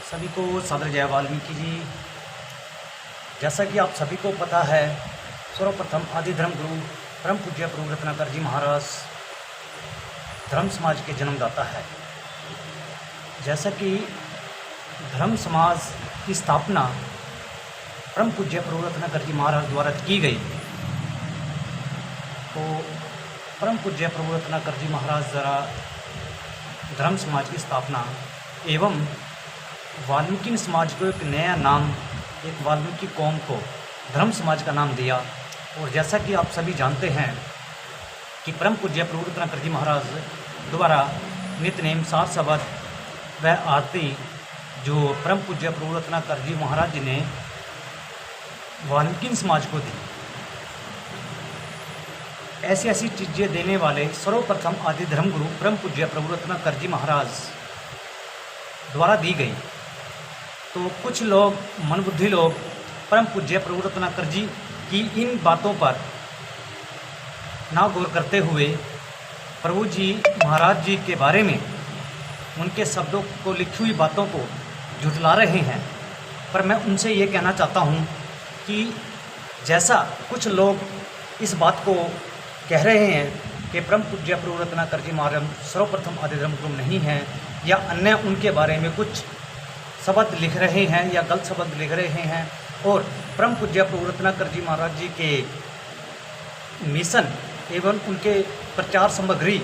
सभी को सादर जय वाल्मीकि जी। जैसा कि आप सभी को पता है, सर्वप्रथम आदि धर्म गुरु परम पूज्य प्रभु रत्नाकर जी महाराज धर्म समाज के जन्मदाता है। जैसा कि धर्म समाज की स्थापना परम पूज्य प्रभु रत्नाकर जी महाराज द्वारा की गई, तो परम पूज्य प्रभु रत्नाकर जी महाराज द्वारा धर्म समाज की स्थापना एवं वाल्मीकि समाज को एक नया नाम, एक वाल्मीकि कौम को धर्म समाज का नाम दिया। और जैसा कि आप सभी जानते हैं कि परम पूज्य प्रभु रत्नाकर जी महाराज द्वारा नित्यनेम सार शब्द व आरती जो परम पूज्य प्रभु रत्नाकर जी महाराज जी ने वाल्मीकि समाज को दी, ऐसी ऐसी चीज़ें देने वाले सर्वप्रथम आदि धर्म गुरु परम पूज्य प्रभु रत्नाकर जी महाराज द्वारा दी गई। तो कुछ लोग, मनबुद्धि लोग, परम पूज्य प्रभु रत्नाकर जी की इन बातों पर ना गौर करते हुए प्रभु जी महाराज जी के बारे में उनके शब्दों को, लिखी हुई बातों को झुठला रहे हैं। पर मैं उनसे ये कहना चाहता हूँ कि जैसा कुछ लोग इस बात को कह रहे हैं कि परम पूज्य प्रभु रत्नाकर जी महाराज सर्वप्रथम आदि धर्म गुरु नहीं हैं, या अन्य उनके बारे में कुछ शब्द लिख रहे हैं या गलत शब्द लिख रहे हैं, और परम पूज्य प्रभु रत्नाकर जी महाराज जी के मिशन एवं उनके प्रचार सामग्री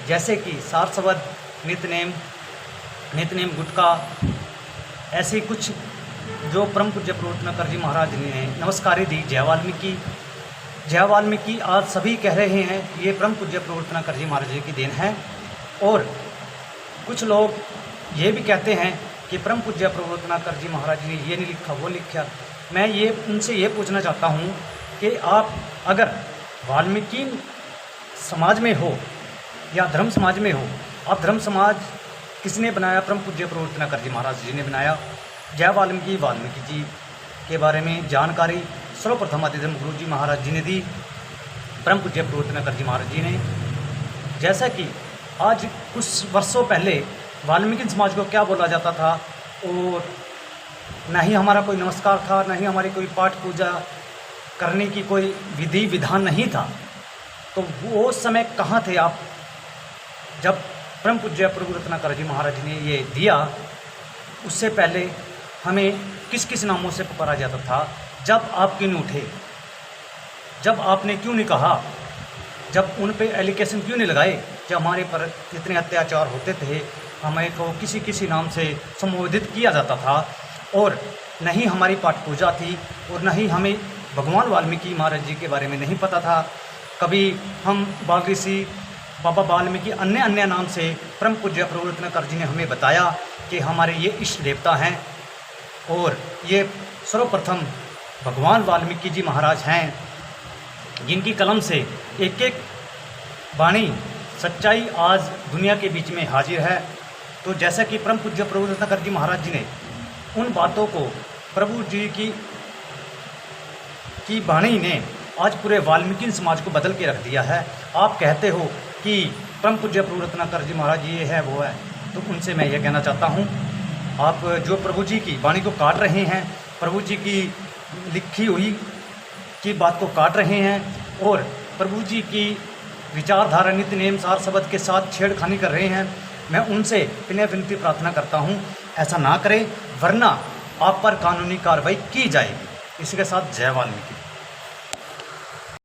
जैसे कि सार शब्द, नित्यनेम गुटका, ऐसे कुछ जो परम पूज्य प्रभु रत्नाकर जी महाराज ने नमस्कारी दी, जय वाल्मीकि आज सभी कह रहे हैं ये परम पूज्य प्रभु रत्नाकर जी महाराज जी की देन है। और कुछ लोग ये भी कहते हैं कि परम पूज्य प्रभु रत्नाकर जी महाराज जी ने ये नहीं लिखा, वो लिखा। मैं ये उनसे ये पूछना चाहता हूँ कि आप अगर वाल्मीकि समाज में हो या धर्म समाज में हो, आप धर्म समाज किसने बनाया? परम पूज्य प्रभु रत्नाकर जी महाराज जी ने बनाया। जय वाल्मीकि जी के बारे में जानकारी सर्वप्रथम आदि धर्म गुरु जी महाराज जी ने दी, परम पूज्य प्रभु रत्नाकर जी महाराज जी ने। जैसा कि आज कुछ वर्षों पहले वाल्मीकि समाज को क्या बोला जाता था, और न ही हमारा कोई नमस्कार था, न ही हमारी कोई पाठ पूजा करने की कोई विधि विधान नहीं था। तो वो समय कहाँ थे आप, जब परम पूज्य प्रभु रत्नाकर जी महाराज ने ये दिया? उससे पहले हमें किस किस नामों से पुकारा जाता था? जब आप क्यों नहीं उठे, जब आपने क्यों नहीं कहा, जब उन पे एलिगेशन क्यों नहीं लगाए, जब हमारे पर इतने अत्याचार होते थे, हमें को किसी किसी नाम से संबोधित किया जाता था, और न ही हमारी पाठ पूजा थी, और न ही हमें भगवान वाल्मीकि महाराज जी के बारे में नहीं पता था। कभी हम बाल ऋषि, बाबा वाल्मीकि, अन्य नाम से परम पूज्य प्रभु रत्नाकर जी ने हमें बताया कि हमारे ये इष्ट देवता हैं, और ये सर्वप्रथम भगवान वाल्मीकि जी महाराज हैं, जिनकी कलम से एक एक वाणी सच्चाई आज दुनिया के बीच में हाजिर है। तो जैसा कि परम पूज्य प्रभु रत्नाकर जी महाराज जी ने उन बातों को, प्रभु जी की वाणी ने आज पूरे वाल्मीकि समाज को बदल के रख दिया है। आप कहते हो कि परम पूज्य प्रभु रत्नाकर जी महाराज ये है वो है, तो उनसे मैं ये कहना चाहता हूँ, आप जो प्रभु जी की वाणी को काट रहे हैं, प्रभु जी की लिखी हुई की बात को काट रहे हैं, और प्रभु जी की विचारधारा नित्यनेम सार शब्द के साथ छेड़खानी कर रहे हैं, मैं उनसे विनय विनती प्रार्थना करता हूँ ऐसा ना करें, वरना आप पर कानूनी कार्रवाई की जाएगी। इसी के साथ जय वाल्मीकि।